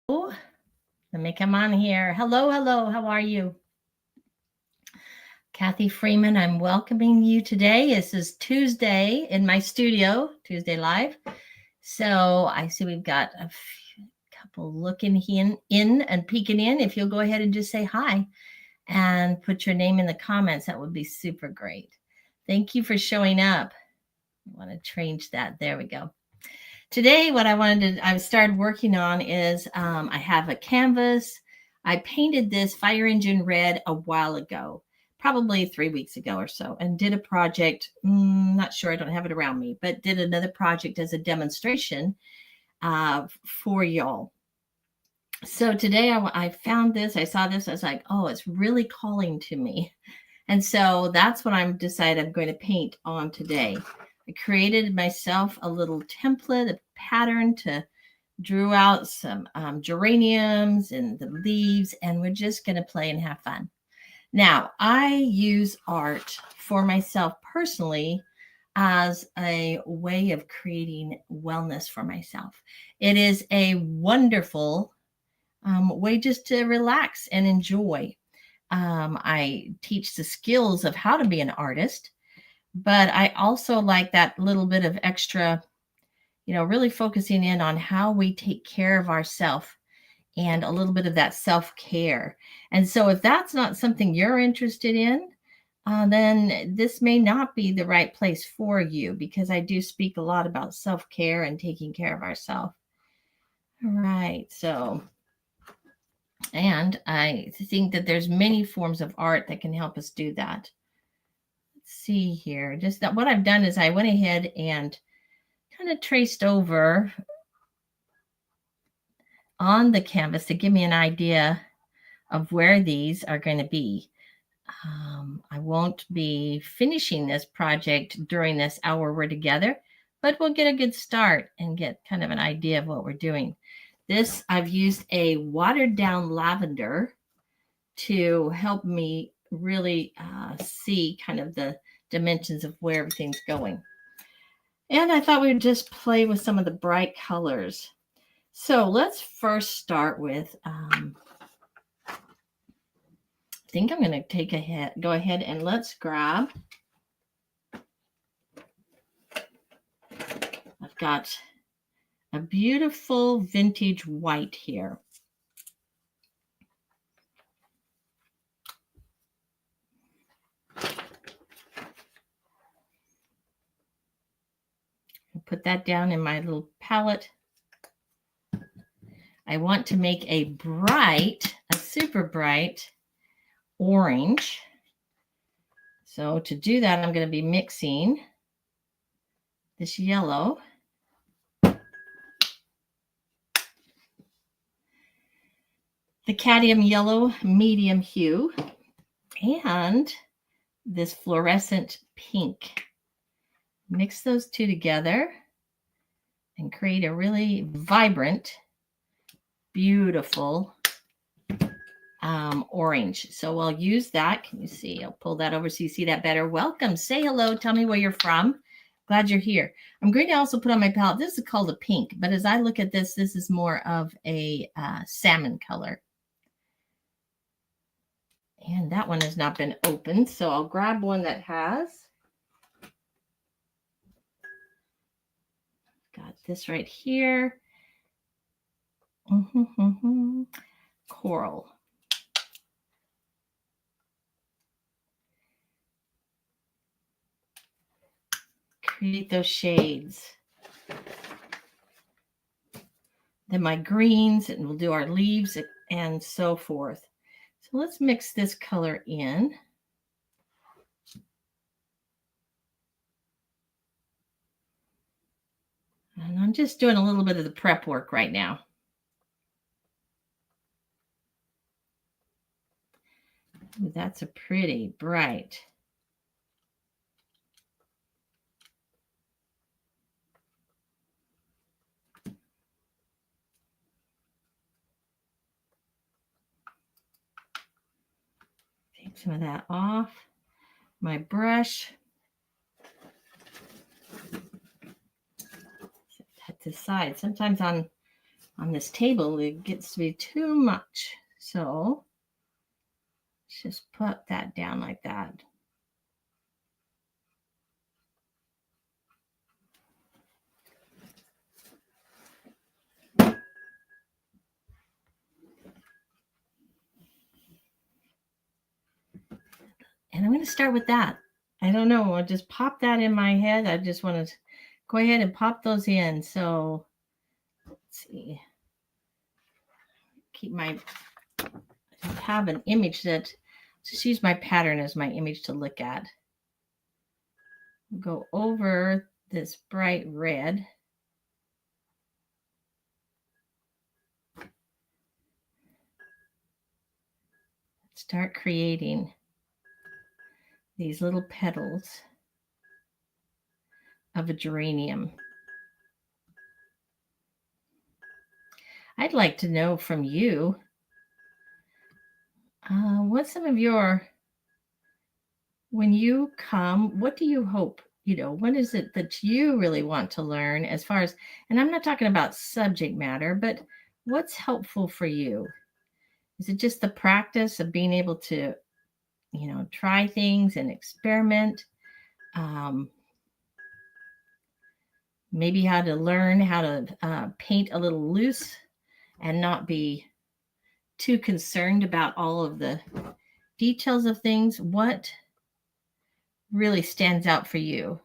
Let me come on here. Hello, hello. How are you? Kathy Freeman, I'm welcoming you today. This is Tuesday in my studio, Tuesday Live. So I see we've got a couple looking in and peeking in. If you'll go ahead and just say hi and put your name in the comments, that would be super great. Thank you for showing up. I want to change that. There we go. Today, what I started working on is I have a canvas. I painted this fire engine red a while ago, probably 3 weeks ago or so, and did a project. Not sure, I don't have it around me, but did another project as a demonstration for y'all. So today I found this, I saw this, I was like, oh, it's really calling to me. And so that's what I'm decided I'm going to paint on today. I created myself a little template, a pattern to drew out some geraniums and the leaves, and we're just going to play and have fun. Now, I use art for myself personally as a way of creating wellness for myself. It is a wonderful way just to relax and enjoy. I teach the skills of how to be an artist, but I also like that little bit of extra, really focusing in on how we take care of ourselves and a little bit of that self-care. And so if that's not something you're interested in, then this may not be the right place for you, because I do speak a lot about self-care and taking care of ourselves. All right. So, and I think that there's many forms of art that can help us do that. Let's see here. Just that what I've done is I went ahead and kind of traced over on the canvas to give me an idea of where these are going to be. I won't be finishing this project during this hour we're together, but we'll get a good start and get kind of an idea of what we're doing. This, I've used a watered down lavender to help me really see kind of the dimensions of where everything's going. And I thought we would just play with some of the bright colors. So let's first start with, I think I'm going to go ahead and let's grab, I've got a beautiful vintage white here. I'll put that down in my little palette. I want to make a super bright orange. So to do that, I'm going to be mixing this yellow, the cadmium yellow medium hue, and this fluorescent pink. Mix those two together and create a really vibrant, beautiful orange. So I'll use that. Can you see? I'll pull that over so you see that better. Welcome. Say hello. Tell me where you're from. Glad you're here. I'm going to also put on my palette. This is called a pink, but as I look at this, this is more of a salmon color. And that one has not been opened, so I'll grab one that has. Got this right here. Coral. Create those shades. Then my greens, and we'll do our leaves and so forth. So let's mix this color in. And I'm just doing a little bit of the prep work right now. Ooh, that's a pretty bright. Take some of that off my brush. Set that to the side. Sometimes on on this table, it gets to be too much. So let's just put that down like that. And I'm going to start with that. I don't know. I just pop that in my head. I just want to go ahead and pop those in. So let's see. Keep my, have an image that, just use my pattern as my image to look at. Go over this bright red. Start creating these little petals of a geranium. I'd like to know from you, what's some of your, when you come, what do you hope, what is it that you really want to learn as far as, and I'm not talking about subject matter, but what's helpful for you? Is it just the practice of being able to, try things and experiment? Maybe how to learn how to paint a little loose and not be too concerned about all of the details of things. What really stands out for you?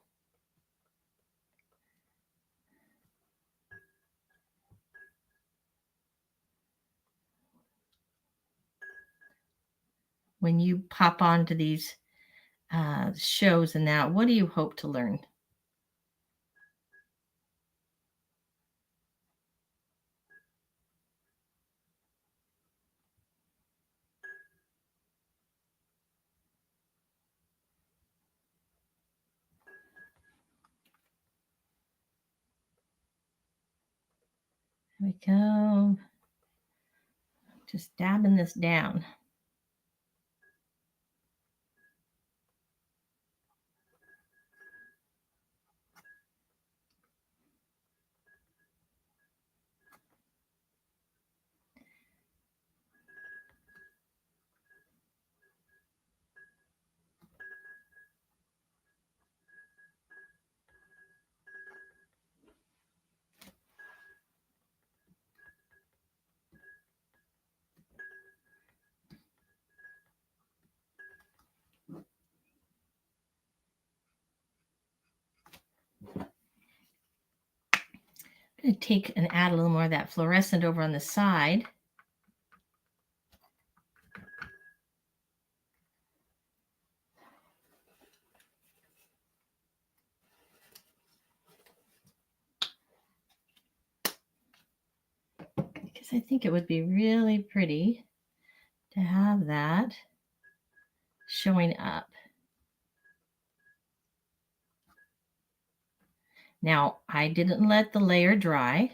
When you pop onto these shows and that, what do you hope to learn? There we go. Just dabbing this down. I'm going to take and add a little more of that fluorescent over on the side. Because I think it would be really pretty to have that showing up. Now, I didn't let the layer dry.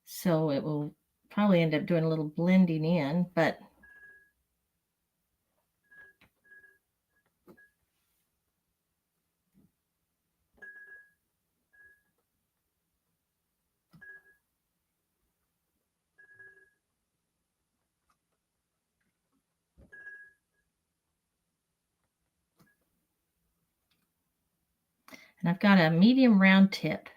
So it will probably end up doing a little blending in, but and I've got a medium round tip.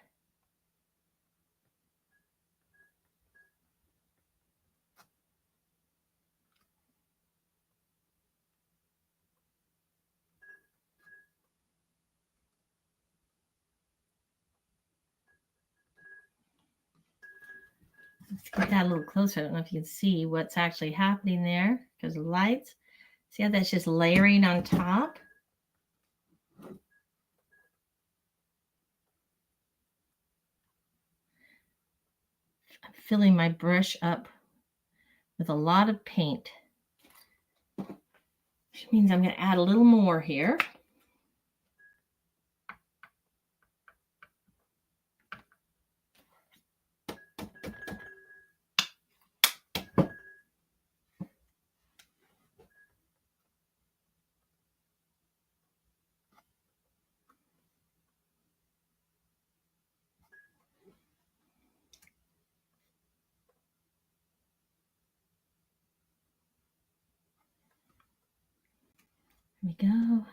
Let's get that a little closer. I don't know if you can see what's actually happening there because of the lights. See how that's just layering on top? I'm filling my brush up with a lot of paint, which means I'm going to add a little more here. we go.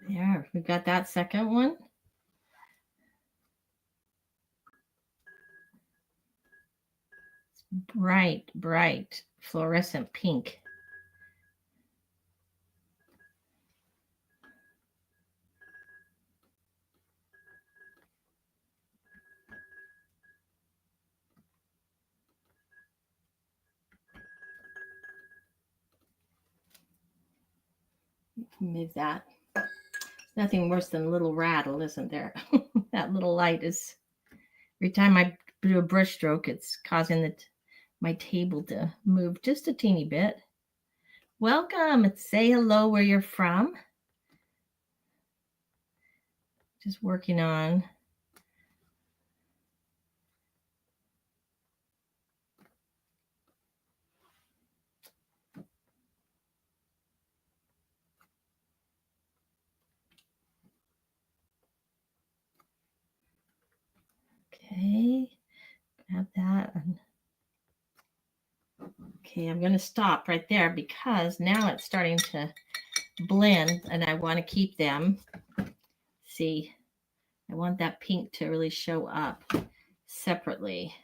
There, we've got that second one. It's bright, bright fluorescent pink. Move that. Nothing worse than a little rattle, isn't there? That little light is, every time I do a brush stroke, it's causing my table to move just a teeny bit. Welcome. Say hello where you're from. Just working on. Okay, grab that. Okay, I'm going to stop right there because now it's starting to blend and I want to keep them. See, I want that pink to really show up separately.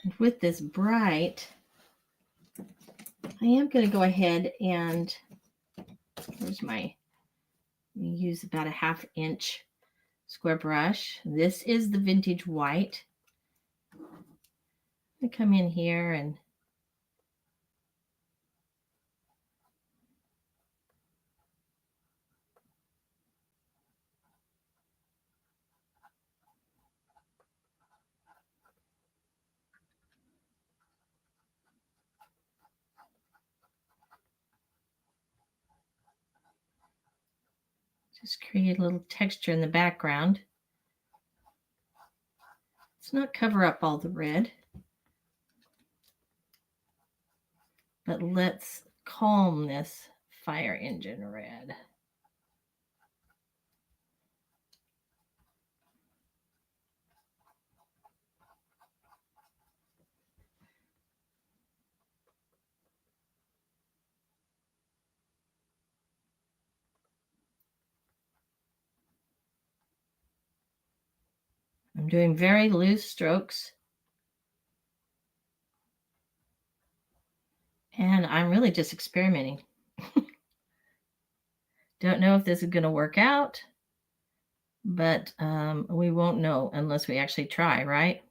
And with this bright, I am going to go ahead and, here's my, use about a 1/2 inch square brush. This is the vintage white. I come in here and just create a little texture in the background. Let's not cover up all the red, but let's calm this fire engine red. I'm doing very loose strokes. And I'm really just experimenting. Don't know if this is going to work out, but we won't know unless we actually try, right?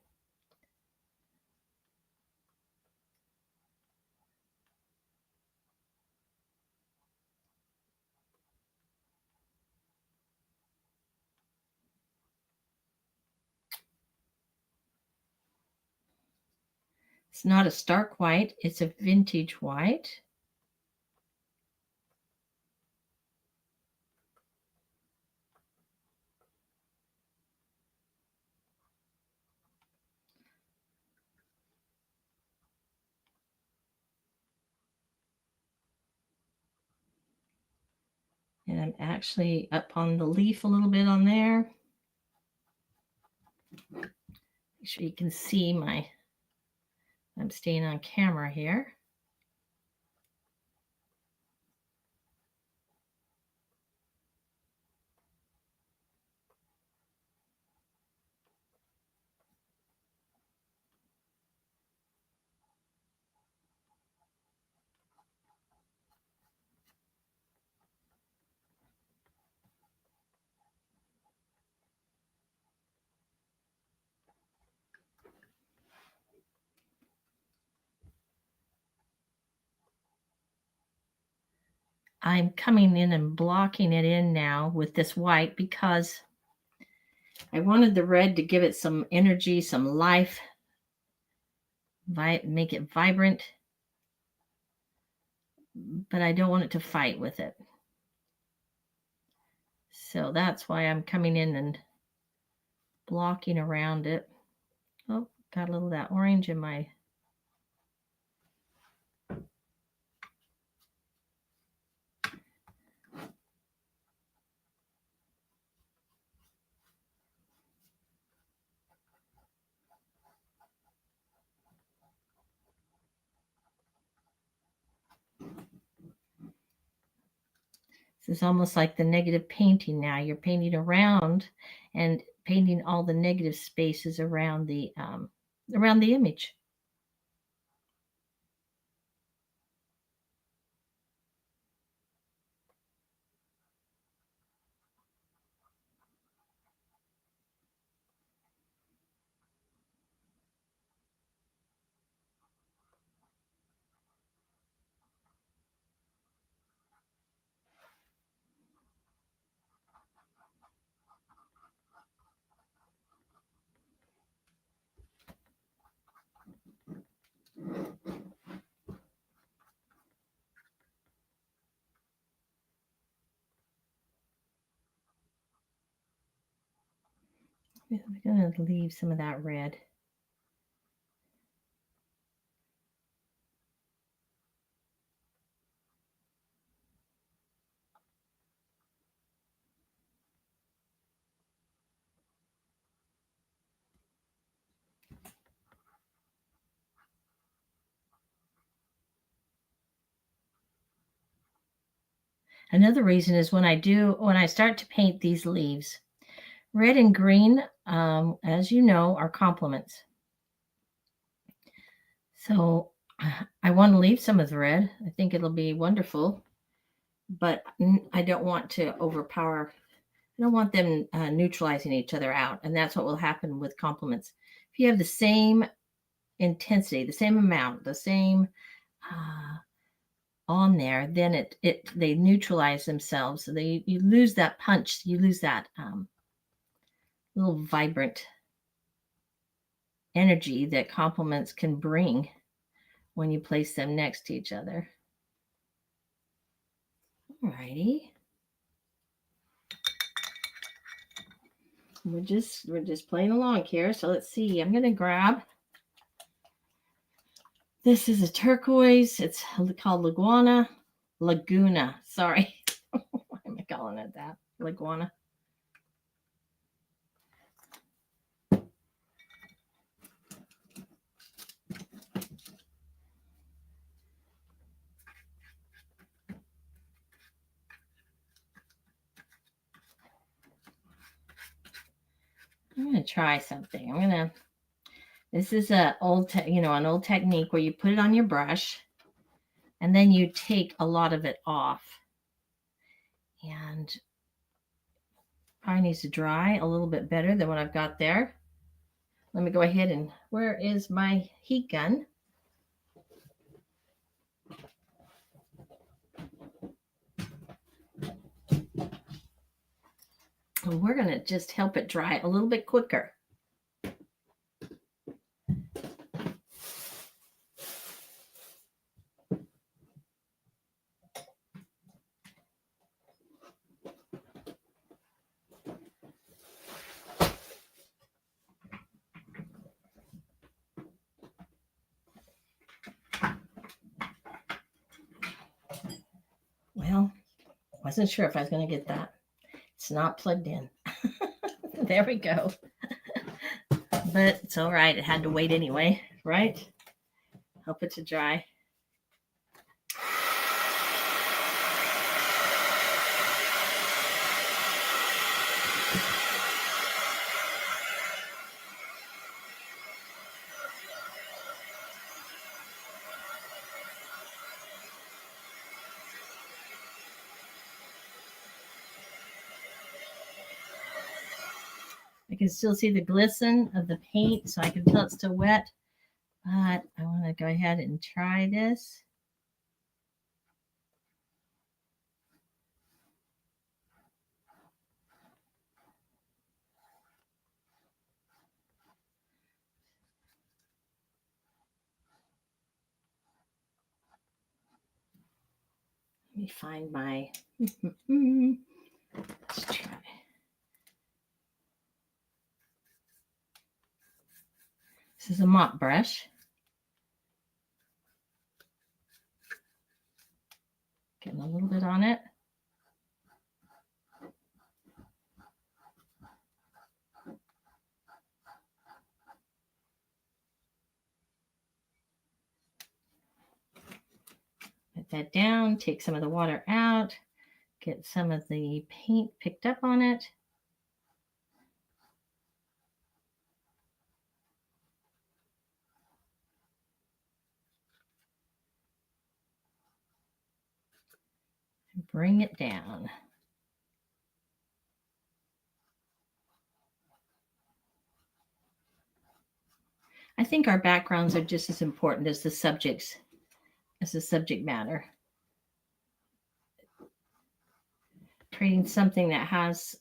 It's not a stark white, it's a vintage white. And I'm actually up on the leaf a little bit on there. Make sure you can see I'm staying on camera here. I'm coming in and blocking it in now with this white because I wanted the red to give it some energy, some life, make it vibrant. but I don't want it to fight with it. So that's why I'm coming in and blocking around it. Oh, got a little of that orange in my. This is almost like the negative painting now. You're painting around and painting all the negative spaces around the image. I'm going to leave some of that red. Another reason is when I start to paint these leaves, red and green, as you know, are complements. So I want to leave some of the red. I think it'll be wonderful, but I don't want to overpower. I don't want them neutralizing each other out. And that's what will happen with complements. If you have the same intensity, the same amount, the same on there, then they neutralize themselves. So you lose that punch. You lose that little vibrant energy that complements can bring when you place them next to each other. Alrighty. We're just playing along here. So let's see. I'm gonna grab. This is a turquoise. It's called Laguna. Sorry. Why am I calling it that? Laguna. I'm gonna try something. This is an old technique where you put it on your brush and then you take a lot of it off. And probably needs to dry a little bit better than what I've got there. Let me go ahead and, where is my heat gun? And we're going to just help it dry a little bit quicker. Well, wasn't sure if I was going to get that. It's not plugged in. There we go. But it's all right. It had to wait anyway, right? Help it to dry. I can still see the glisten of the paint, so I can tell it's still wet. But I want to go ahead and try this. me find my, let's try. This is a mop brush. Getting a little bit on it. Put that down, take some of the water out, get some of the paint picked up on it. And bring it down. I think our backgrounds are just as important as the subjects, as the subject matter. Creating something that has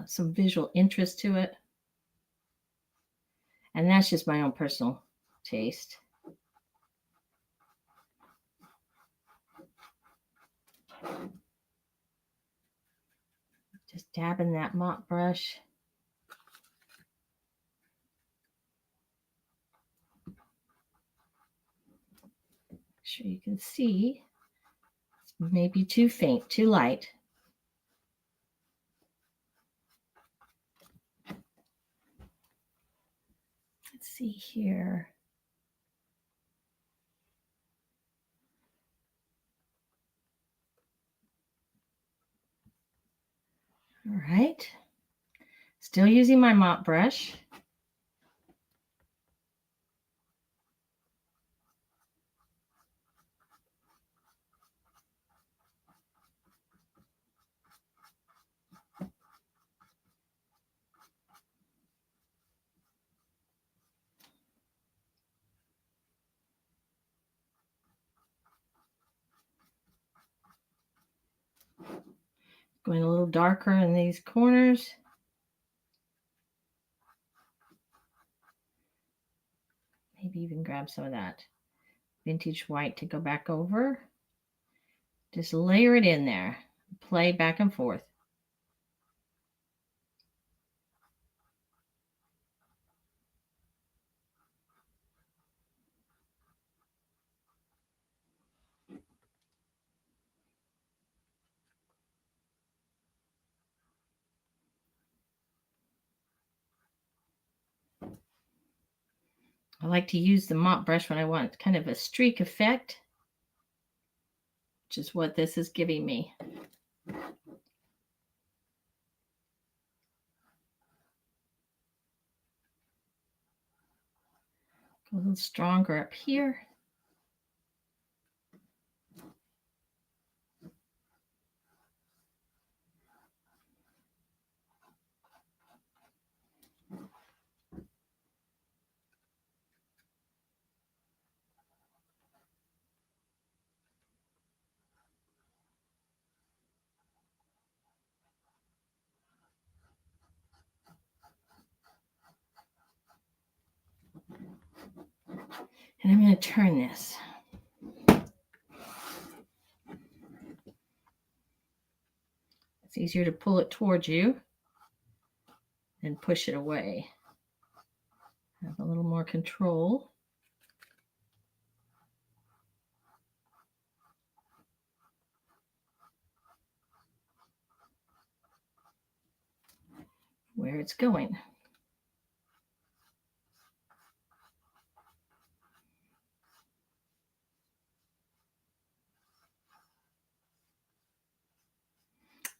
some visual interest to it. And that's just my own personal taste. Just dabbing that mop brush. Make sure you can see. It's maybe too faint, too light. Let's see here. All right. Still using my mop brush. Going a little darker in these corners. Maybe even grab some of that vintage white to go back over. Just layer it in there. Play back and forth. I like to use the mop brush when I want kind of a streak effect, which is what this is giving me. Go a little stronger up here. And I'm going to turn this. It's easier to pull it towards you than push it away. Have a little more control. Where it's going.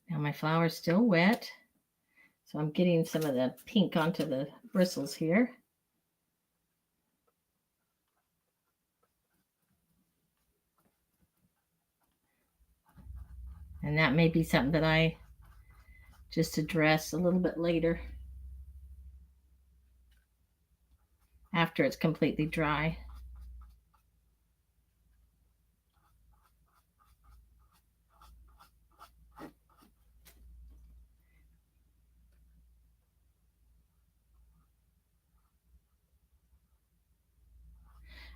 Now my flower is still wet, so I'm getting some of the pink onto the bristles here. And that may be something that I just address a little bit later, after it's completely dry.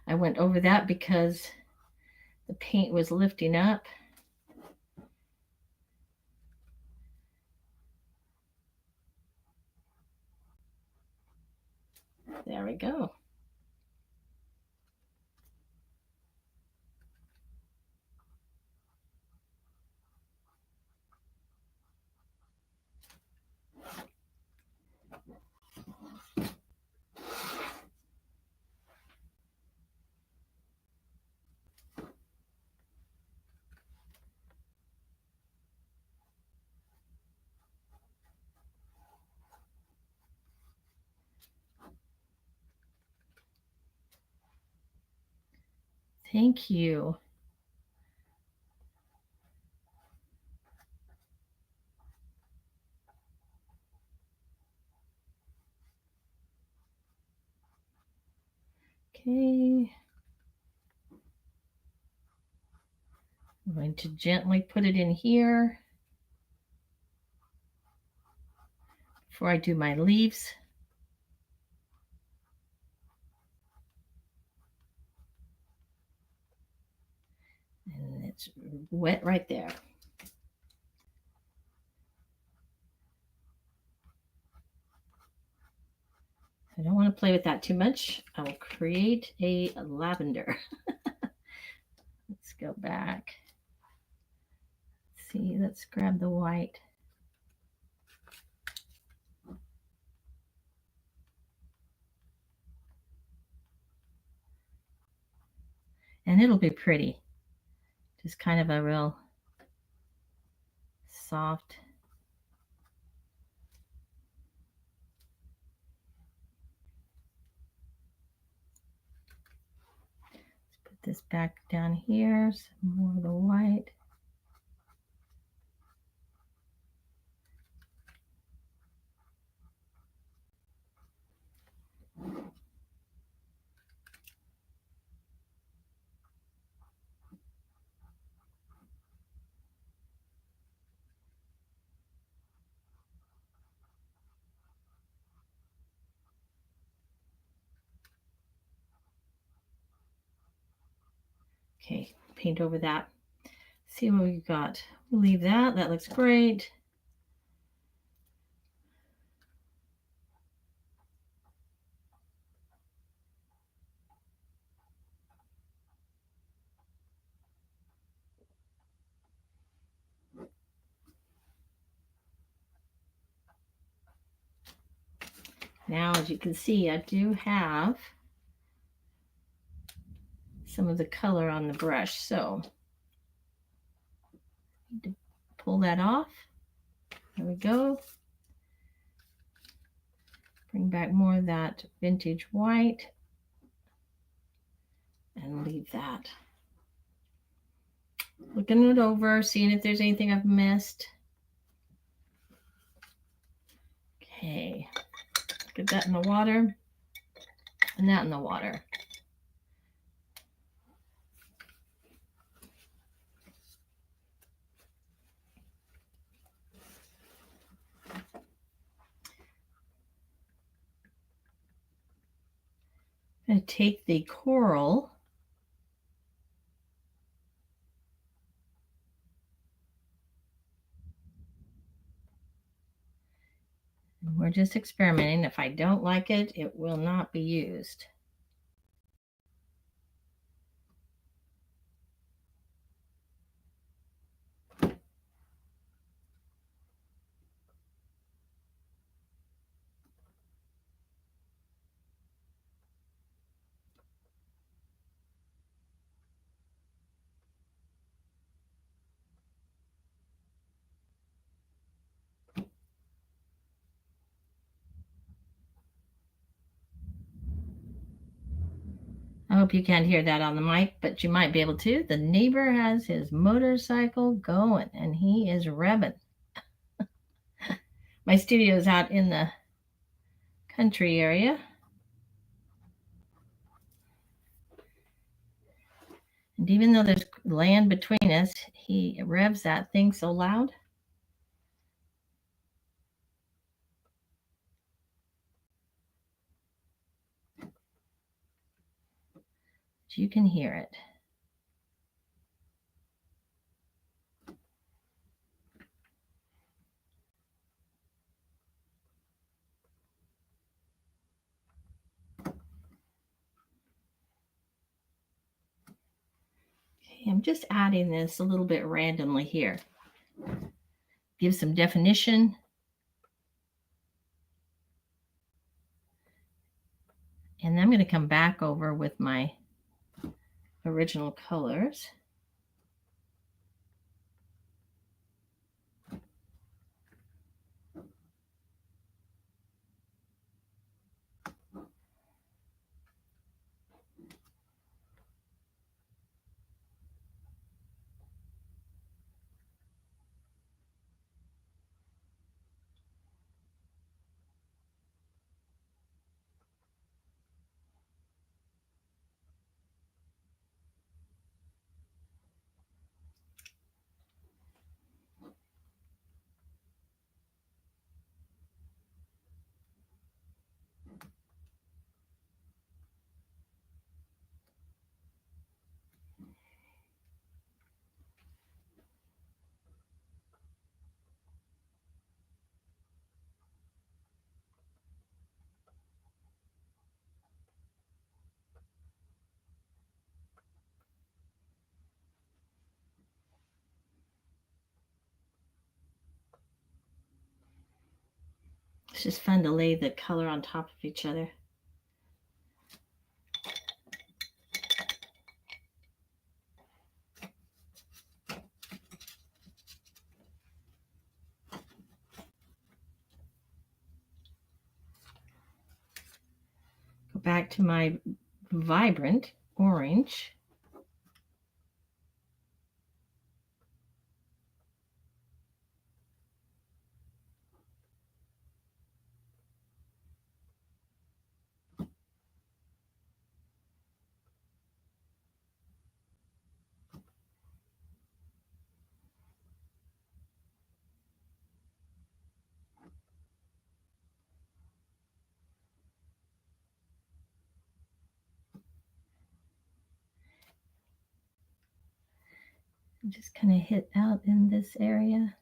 I went over that because the paint was lifting up. There we go. Thank you. Okay. I'm going to gently put it in here before I do my leaves. And it's wet right there. I don't want to play with that too much. I will create a lavender. Let's go back. Let's see, let's grab the white. And it'll be pretty. Just kind of a real soft. Let's put this back down here, some more of the white. Okay, paint over that. See what we've got. We'll leave that. That looks great. Now, as you can see, I do have some of the color on the brush, so need to pull that off. There we go. Bring back more of that vintage white and leave that. Looking it over, seeing if there's anything I've missed. Okay, get that in the water and that in the water. I'm going to take the coral and we're just experimenting. If I don't like it, it will not be used. I hope you can't hear that on the mic, but you might be able to. The neighbor has his motorcycle going and he is revving. My studio is out in the country area. And even though there's land between us, he revs that thing so loud. You can hear it. Okay, I'm just adding this a little bit randomly here. Give some definition. And I'm going to come back over with my original colors. It's just fun to lay the color on top of each other. Go back to my vibrant orange. Just kind of hit out in this area.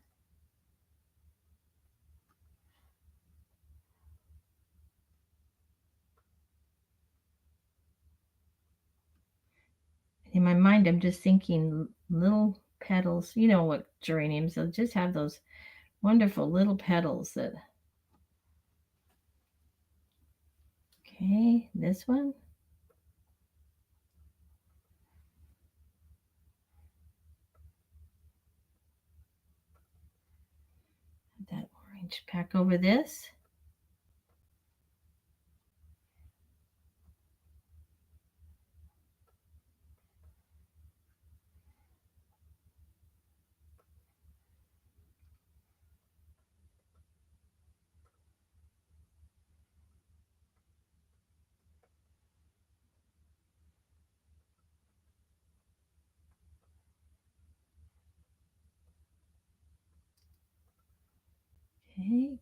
In my mind, I'm just thinking little petals. You know what geraniums, they'll just have those wonderful little petals that. Okay, this one. That orange back over this. Okay.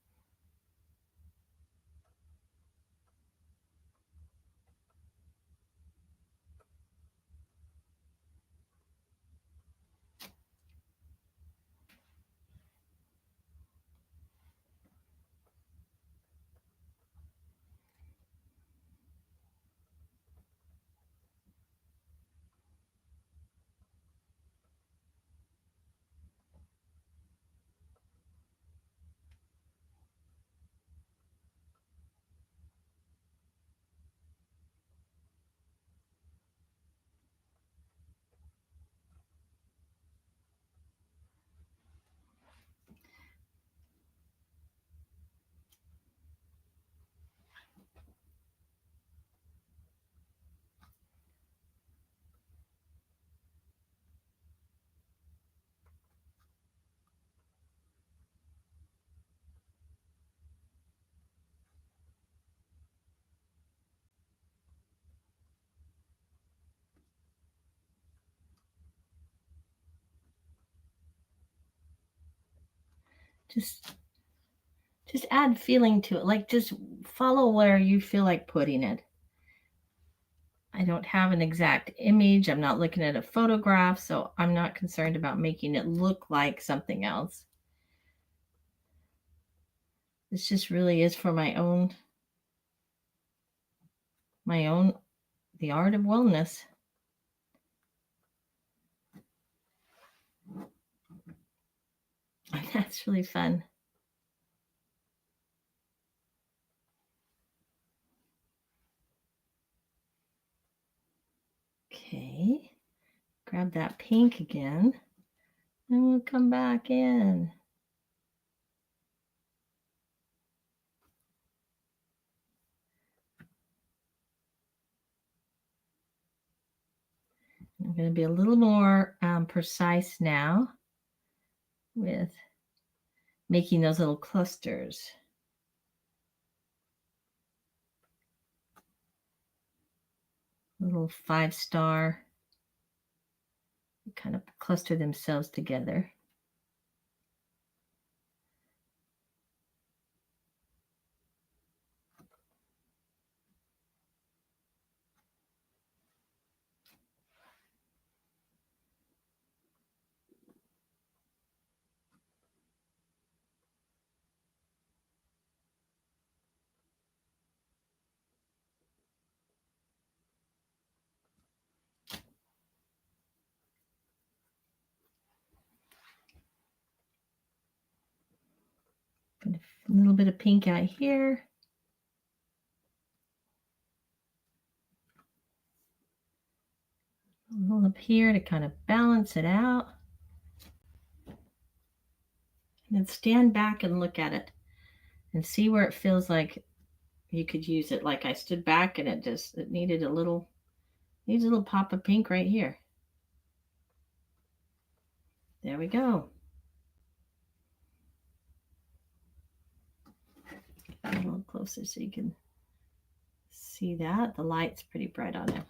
Just add feeling to it. Like just follow where you feel like putting it. I don't have an exact image. I'm not looking at a photograph, so I'm not concerned about making it look like something else. This just really is for my own, the art of wellness. That's really fun. Okay, grab that pink again, and we'll come back in. I'm going to be a little more precise now with making those little clusters. Little 5-star, kind of cluster themselves together. Put a little bit of pink out here. A little up here to kind of balance it out. And then stand back and look at it and see where it feels like you could use it. Like I stood back and it needed a little pop of pink right here. There we go. A little closer so you can see that. The light's pretty bright on it.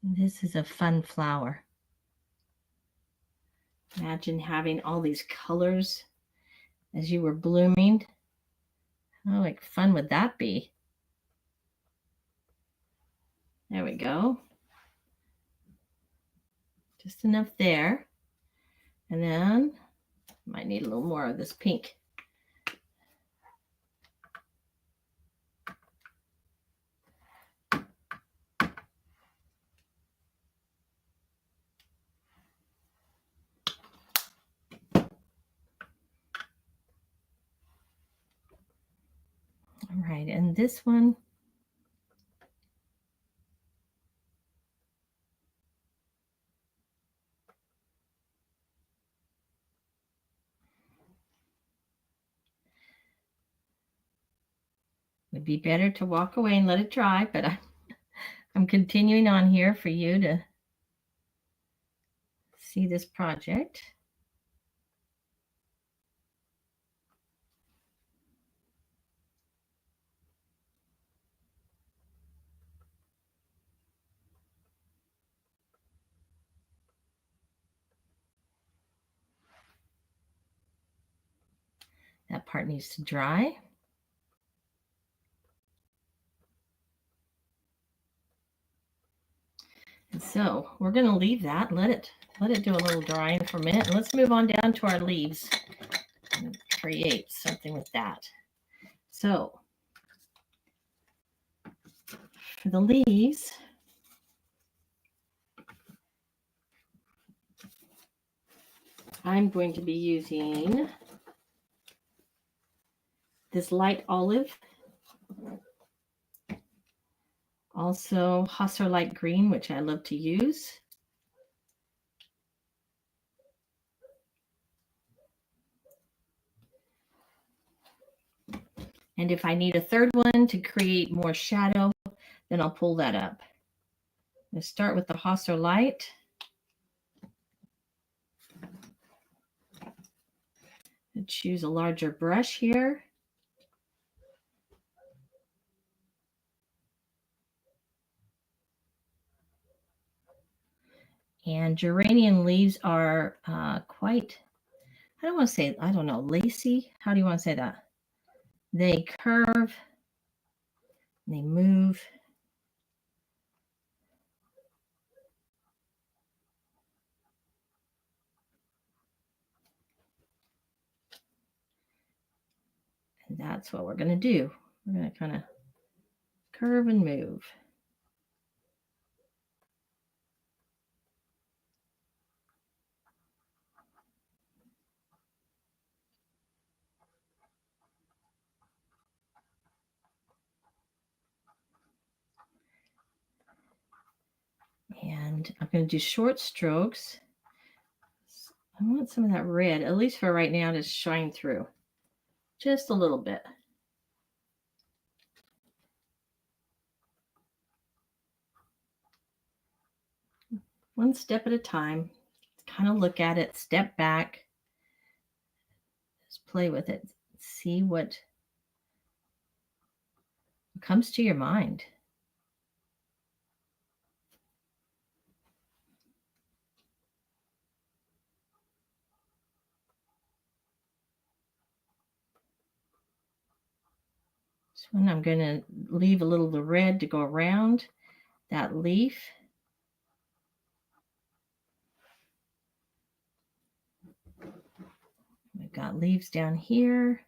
This is a fun flower. Imagine having all these colors as you were blooming. How like fun would that be? There we go. Just enough there. And then might need a little more of this pink. All right, and this one, would be better to walk away and let it dry, but I'm continuing on here for you to see this project. That part needs to dry. And so we're going to leave that, let it do a little drying for a minute. And let's move on down to our leaves and create something with that. So for the leaves, I'm going to be using this light olive, also Hussar light green, which I love to use. And if I need a third one to create more shadow, then I'll pull that up. I'm going to start with the Hussar light. And choose a larger brush here. And geranium leaves are quite, I don't want to say, I don't know, lacy. How do you want to say that? They curve, they move. And that's what we're going to do. We're going to kind of curve and move. And I'm going to do short strokes. I want some of that red, at least for right now, to shine through just a little bit. One step at a time. Kind of look at it, step back, just play with it, see what comes to your mind. So when I'm going to leave a little of the red to go around that leaf. We've got leaves down here.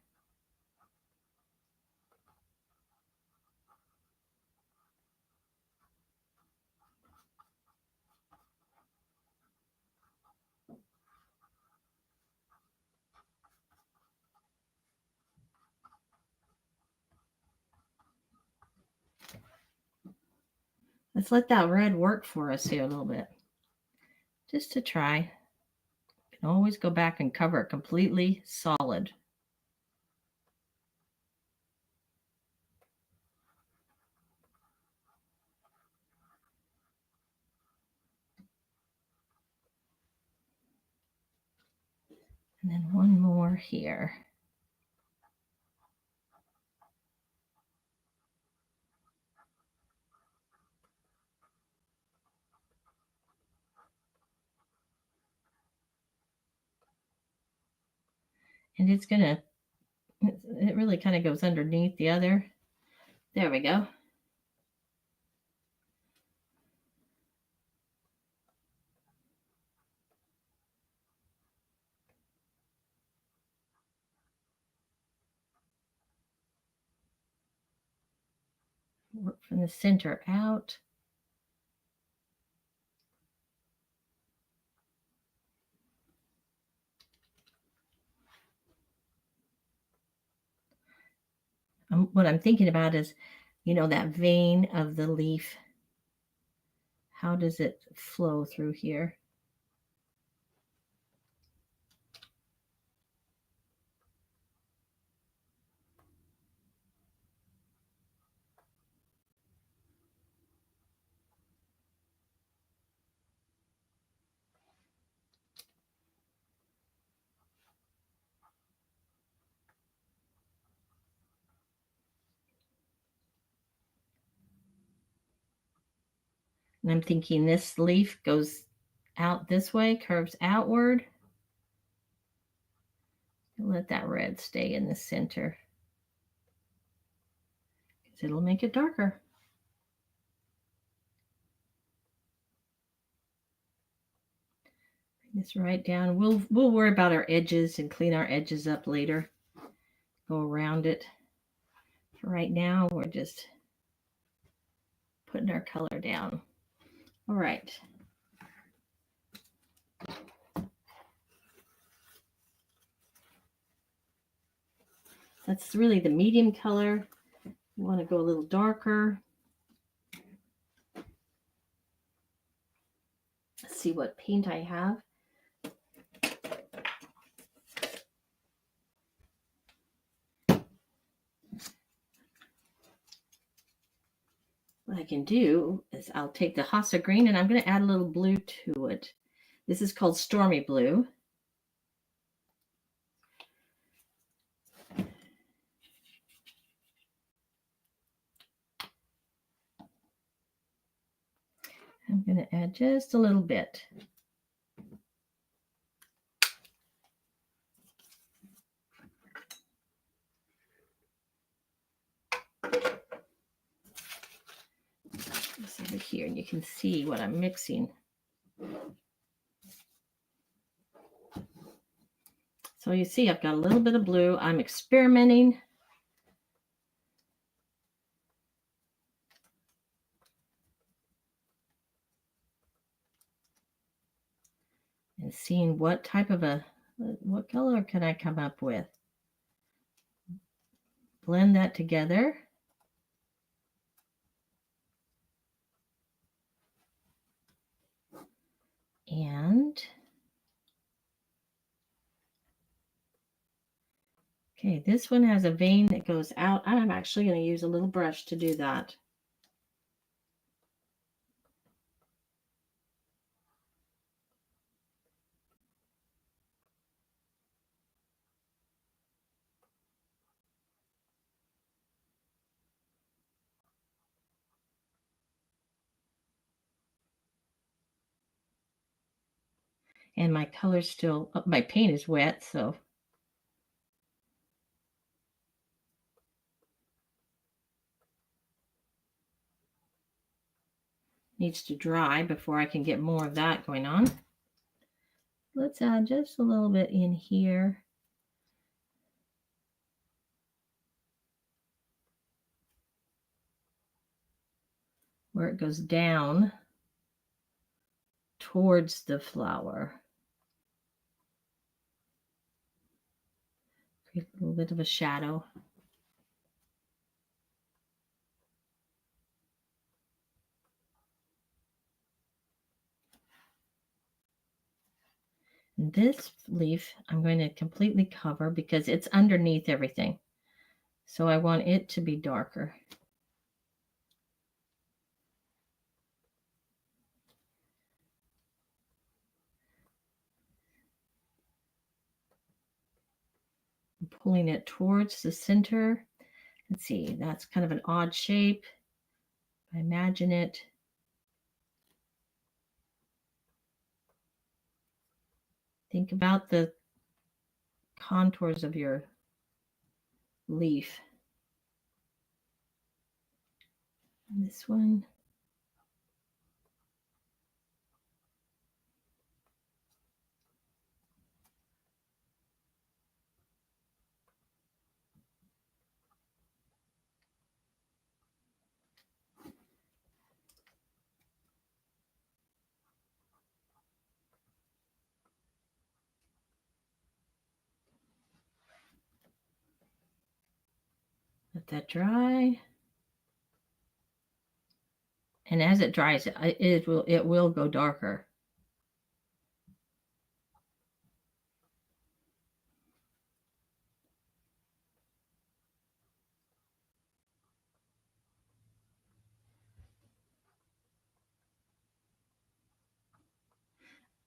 Let's let that red work for us here a little bit. Just to try. You can always go back and cover it completely solid. And then one more here. And it's going to, it really kind of goes underneath the other. There we go. Work from the center out. What I'm thinking about is, you know, that vein of the leaf. How does it flow through here? And I'm thinking this leaf goes out this way, curves outward. Let that red stay in the center because it'll make it darker. Bring this right down. We'll worry about our edges and clean our edges up later. Go around it. For right now, we're just putting our color down. All right. That's really the medium color. You want to go a little darker. Let's see what paint I have. What I can do is I'll take the Hasa green and I'm going to add a little blue to it. This is called Stormy Blue. I'm going to add just a little bit. This over here, and you can see what I'm mixing. So you see I've got a little bit of blue. I'm experimenting and seeing what color can I come up with. Blend that together. And okay, this one has a vein that goes out. I'm actually going to use a little brush to do that. And my color's still, my paint is wet, so needs to dry before I can get more of that going on. Let's add just a little bit in here. Where it goes down towards the flower. Create a little bit of a shadow. This leaf I'm going to completely cover because it's underneath everything. So I want it to be darker. I'm pulling it towards the center. Let's see, that's kind of an odd shape. I imagine it. Think about the contours of your leaf. And this one. Let that dry. And as it dries, it will go darker.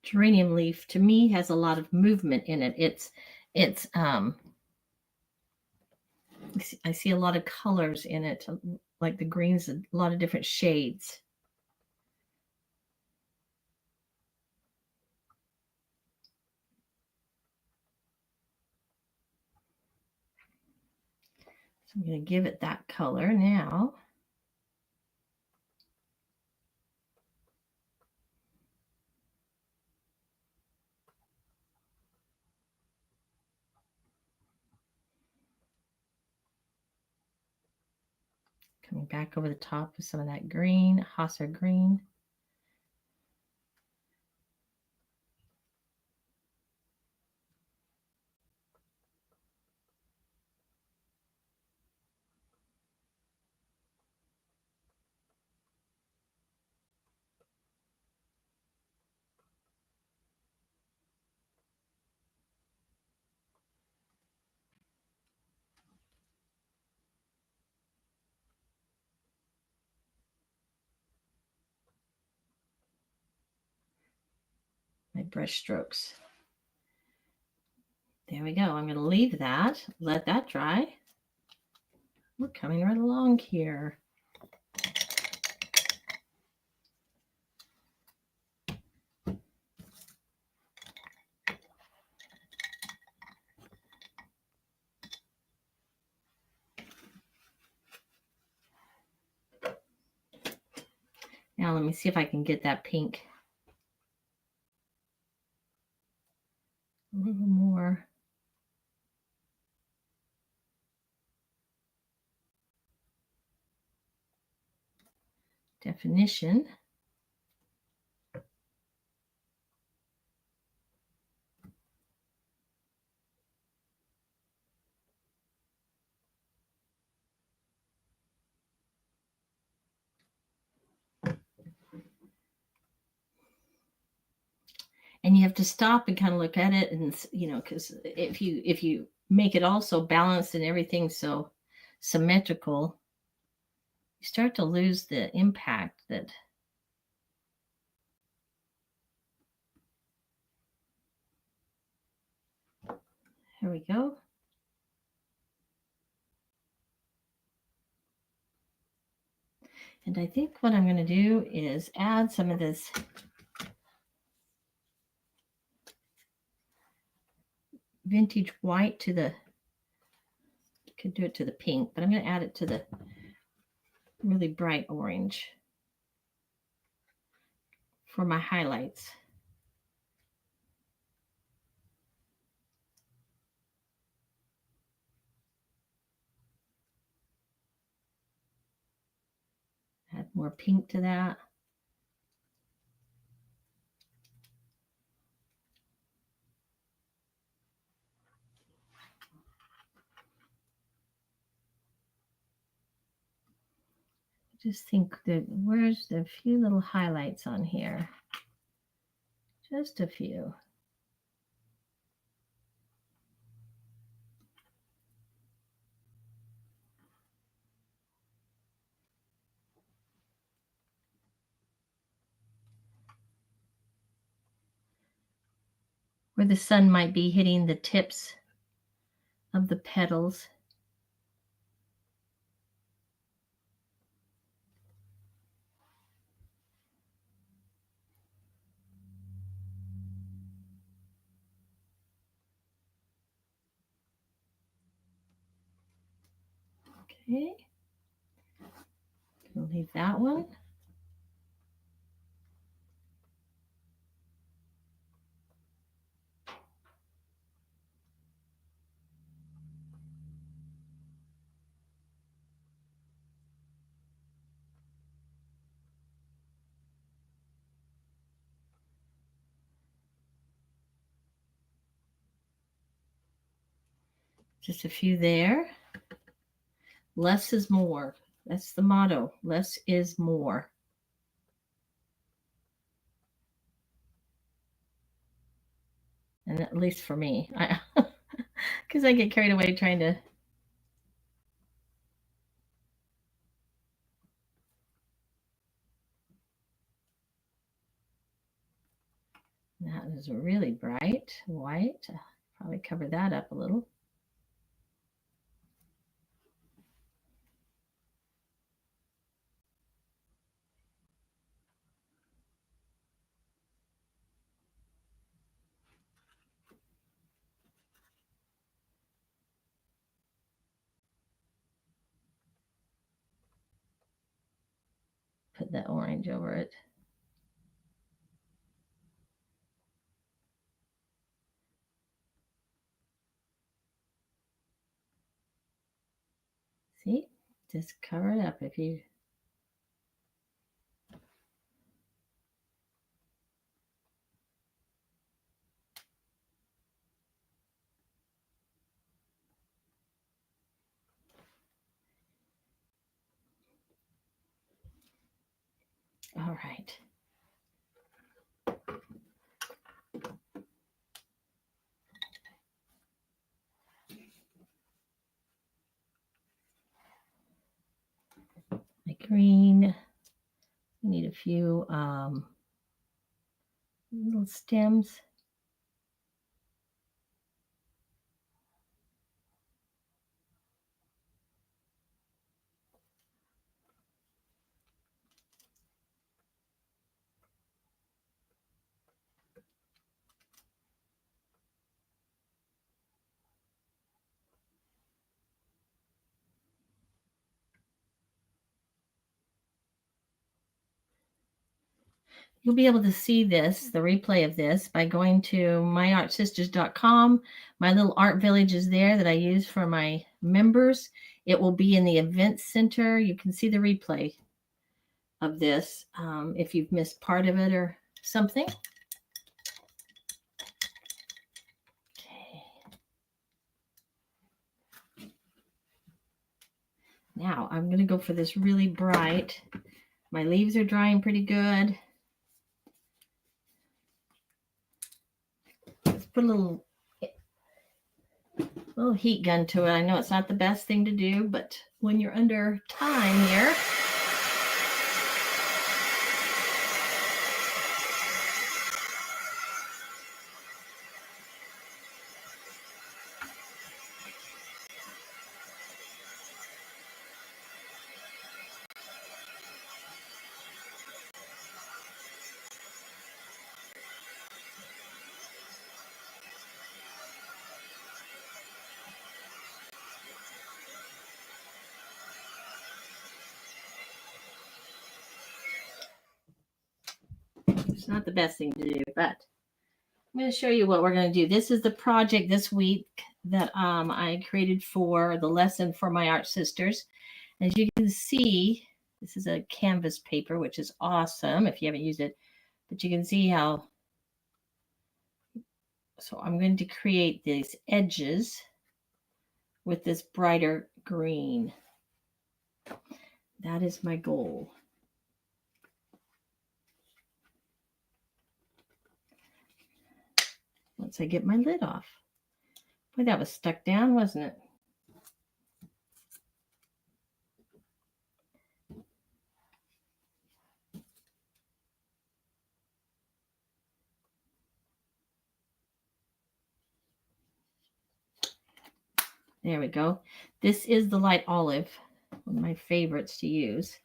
Geranium leaf to me has a lot of movement in it. It's I see a lot of colors in it, like the greens, a lot of different shades. So I'm going to give it that color now. Coming back over the top with some of that green, Hauser green. My brush strokes. There we go. I'm going to leave that, let that dry. We're coming right along here. Now let me see if I can get that pink a little more. Definition. And you have to stop and kind of look at it, and because if you make it all so balanced and everything so symmetrical, you start to lose the impact that. Here we go. And I think what I'm going to do is add some of this vintage white to the, could do it to the pink, but I'm going to add it to the really bright orange for my highlights. Add more pink to that. Just think that where's the few little highlights on here? Just a few. Where the sun might be hitting the tips of the petals. Okay. We'll leave that one. Just a few there. Less is more. That's the motto. Less is more. And at least for me, because I get carried away trying to. That is really bright white. Probably cover that up a little. Put that orange over it. See, just cover it up if you. All right. My green. We need a few little stems. You'll be able to see this, the replay of this, by going to myartsisters.com. My little art village is there that I use for my members. It will be in the events center. You can see the replay of this if you've missed part of it or something. Okay. Now I'm going to go for this really bright. My leaves are drying pretty good. put a little heat gun to it. I know it's not the best thing to do, but when you're under time here, it's not the best thing to do, but I'm going to show you what we're going to do. This is the project this week that I created for the lesson for my art sisters. As you can see, this is a canvas paper, which is awesome if you haven't used it, but you can see how, so I'm going to create these edges with this brighter green. That is my goal. Once I get my lid off. Boy, that was stuck down, wasn't it? There we go. This is the light olive, one of my favorites to use.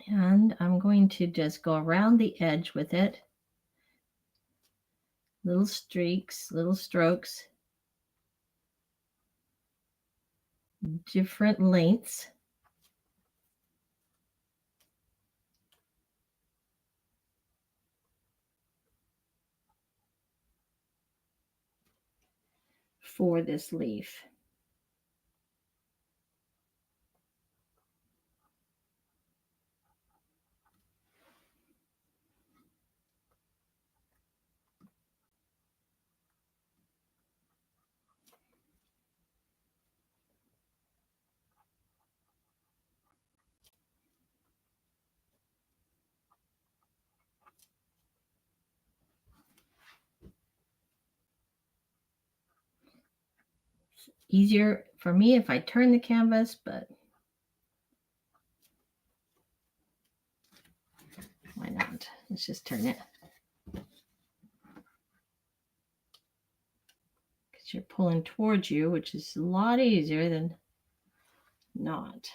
And I'm going to just go around the edge with it. Little streaks, little strokes, different lengths. For this leaf. Easier for me if I turn the canvas, but why not? Let's just turn it. Because you're pulling towards you, which is a lot easier than not.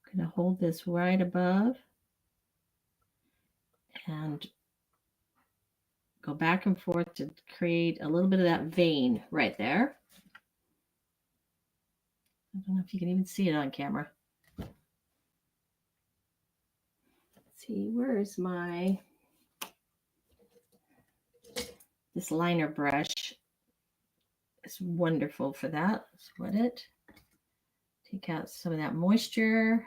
I'm going to hold this right above and go back and forth to create a little bit of that vein right there. I don't know if you can even see it on camera. Let's see, where's my, this liner brush is wonderful for that. Let's wet it. Take out some of that moisture.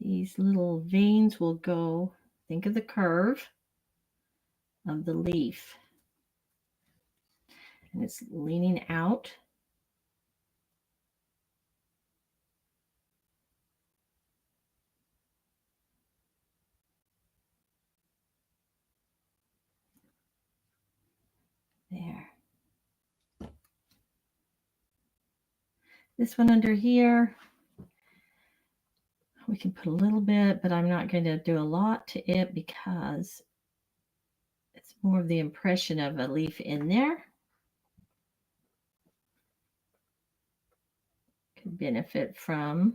These little veins will go, think of the curve of the leaf. And it's leaning out. There. This one under here, we can put a little bit, but I'm not going to do a lot to it because it's more of the impression of a leaf in there. Could benefit from.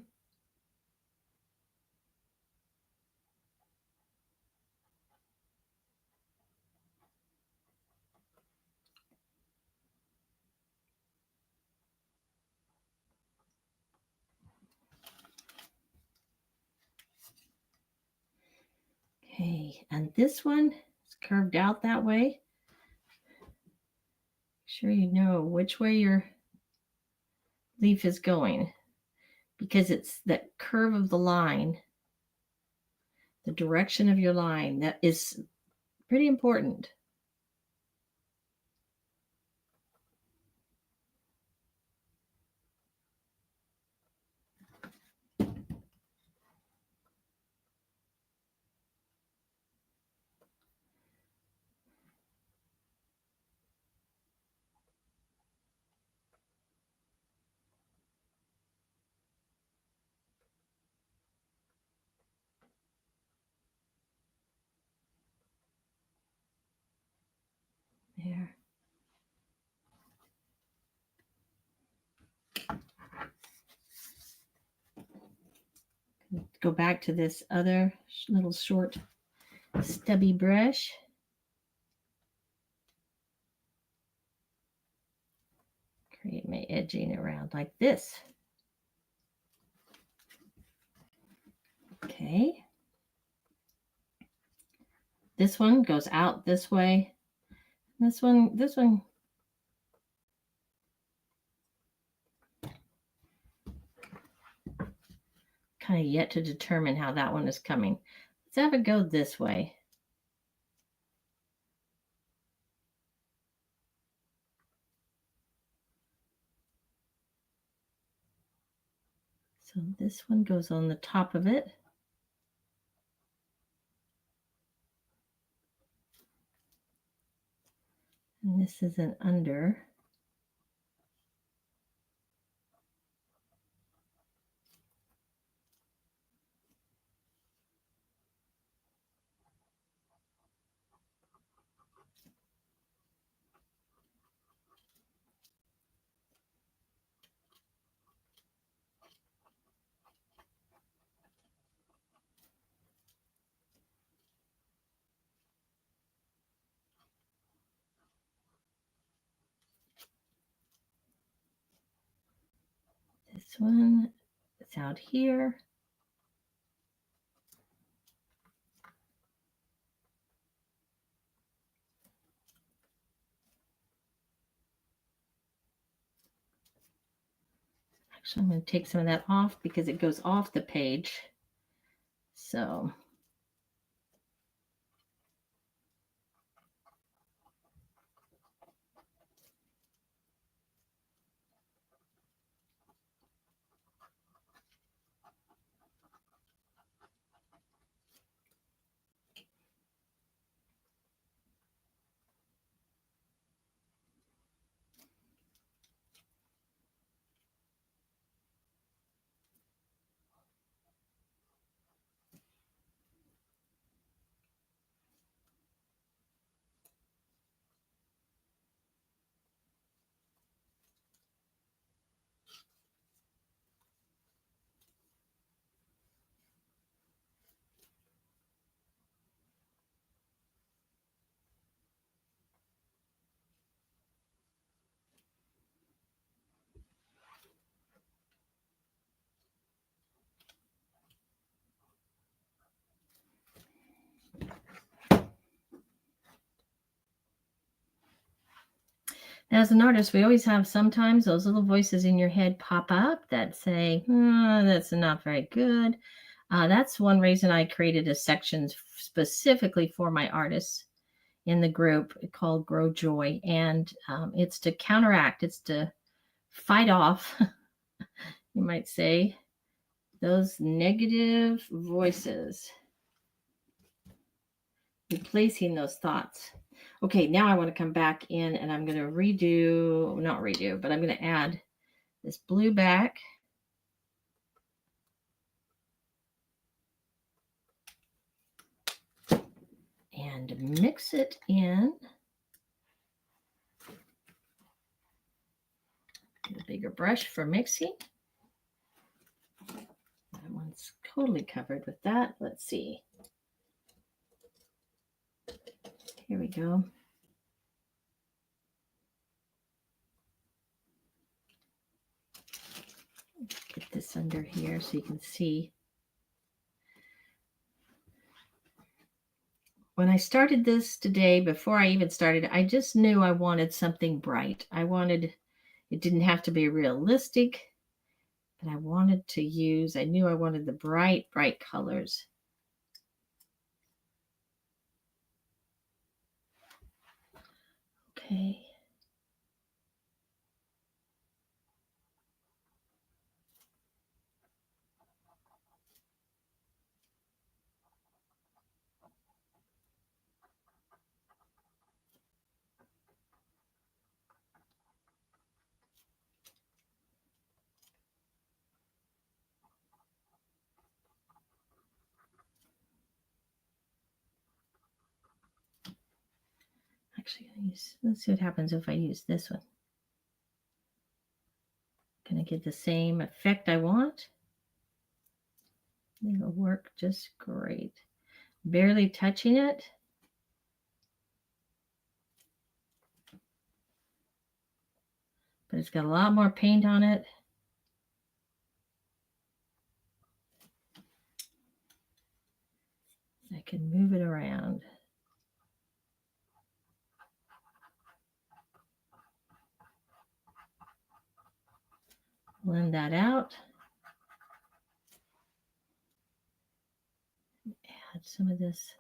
Okay, and this one is curved out that way. Make sure you know which way your leaf is going, because it's that curve of the line the direction of your line. That is pretty important. There. Go back to this other little short stubby brush. Create my edging around like this. Okay. This one goes out this way. This one kind of yet to determine how that one is coming. Let's have it go this way. So this one goes on the top of it. And this is an under. This one is out here. Actually, I'm going to take some of that off because it goes off the page. So now, as an artist, we always have sometimes those little voices in your head pop up that say, that's not very good. That's one reason I created a section specifically for my artists in the group called Grow Joy. And it's to counteract, it's to fight off, you might say, those negative voices, replacing those thoughts. Okay, now I want to come back in and I'm going to not redo, but I'm going to add this blue back. And mix it in. Get a bigger brush for mixing. That one's totally covered with that. Let's see. Here we go. Get this under here so you can see. When I started this today, before I even started, I just knew I wanted something bright. It didn't have to be realistic, but I knew I wanted the bright, bright colors. Okay. Actually, let's see what happens if I use this one. Gonna get the same effect I want. It'll work just great. Barely touching it. But it's got a lot more paint on it. I can move it around. Blend that out. Add some of this.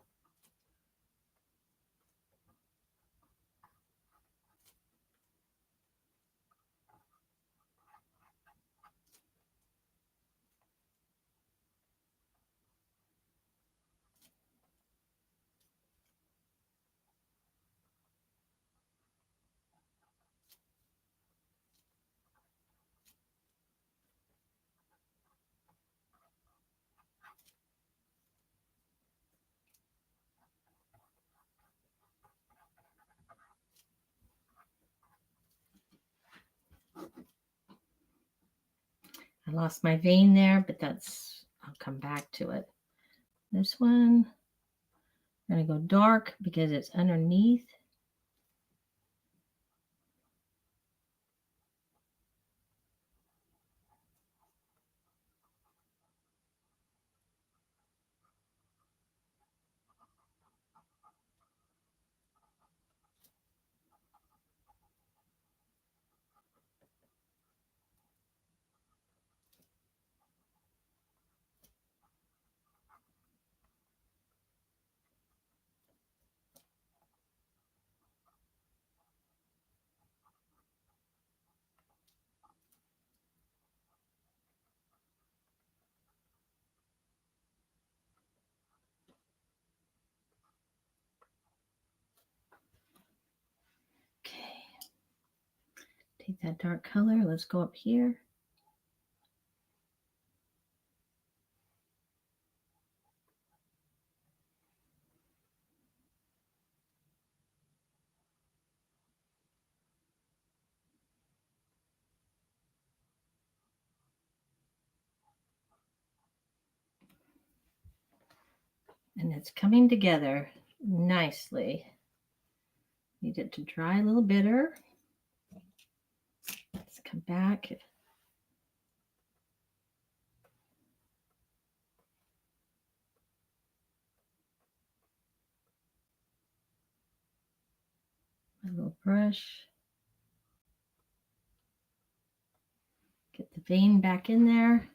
I lost my vein there, but I'll come back to it. This one, I'm going to go dark because it's underneath. Okay. Take that dark color. Let's go up here. And it's coming together nicely. Need it to dry a little bitter. Let's come back. My little brush. Get the vein back in there.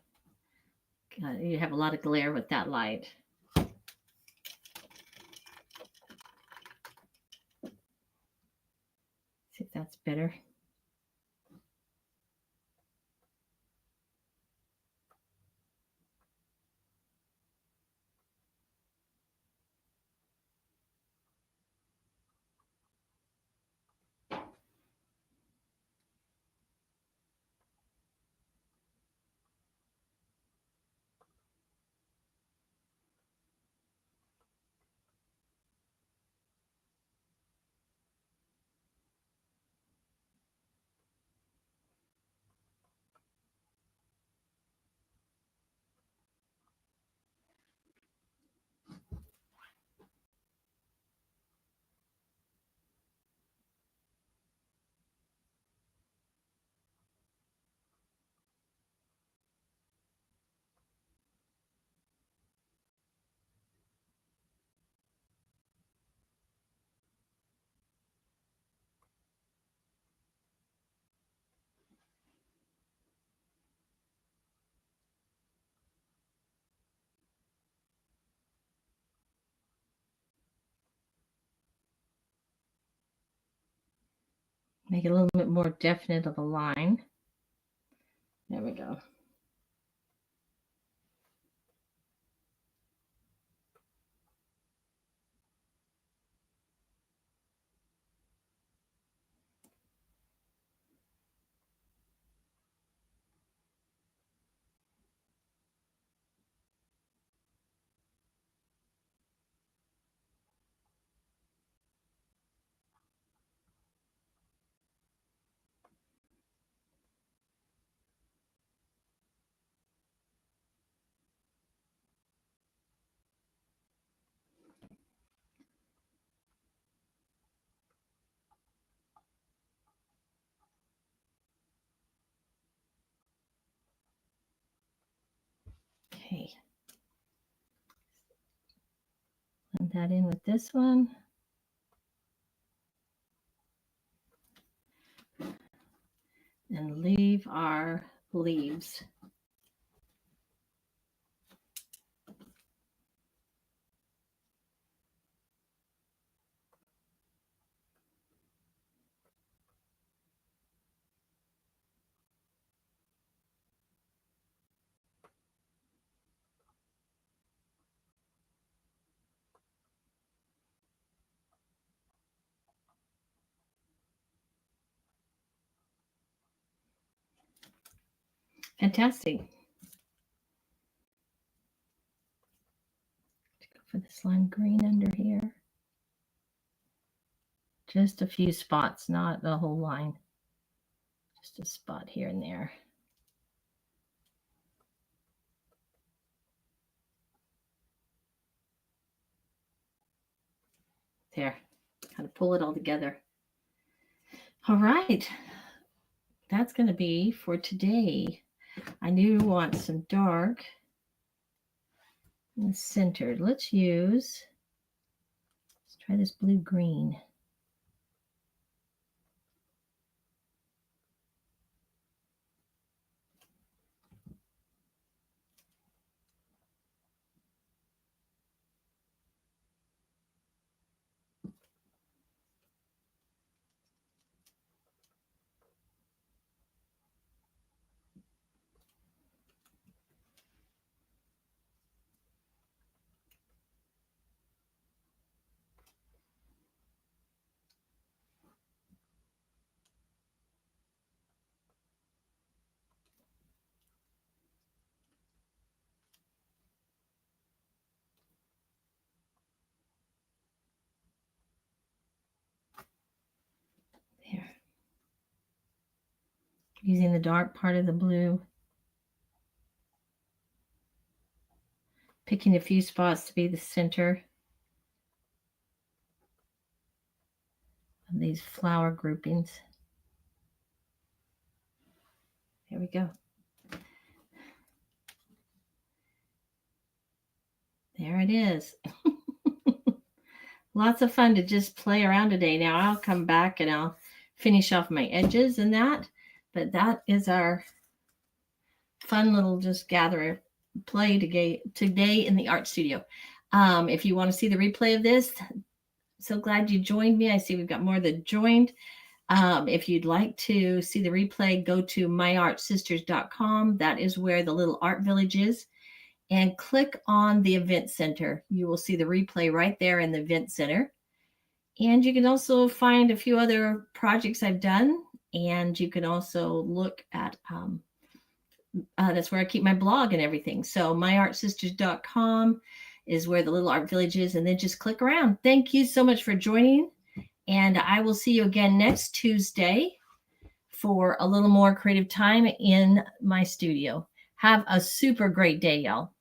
You have a lot of glare with that light. See if that's better. Make it a little bit more definite of a line. There we go. Okay. Blend that in with this one. And leave our leaves. Fantastic. Go for this lime green under here. Just a few spots, not the whole line. Just a spot here and there. There. Kind of pull it all together. All right. That's going to be for today. I do want some dark in the center. Let's try this blue green. There. Using the dark part of the blue. Picking a few spots to be the center of these flower groupings. There we go. There it is. Lots of fun to just play around today. Now I'll come back and I'll finish off my edges and that. But that is our fun little just gather play today in the art studio. If you want to see the replay of this, so glad you joined me. I see we've got more that joined. If you'd like to see the replay, go to myartsisters.com. That is where the little art village is. And click on the event center. You will see the replay right there in the event center. And you can also find a few other projects I've done. And you can also look at, that's where I keep my blog and everything. So myartsisters.com is where the little art village is. And then just click around. Thank you so much for joining. And I will see you again next Tuesday for a little more creative time in my studio. Have a super great day, y'all.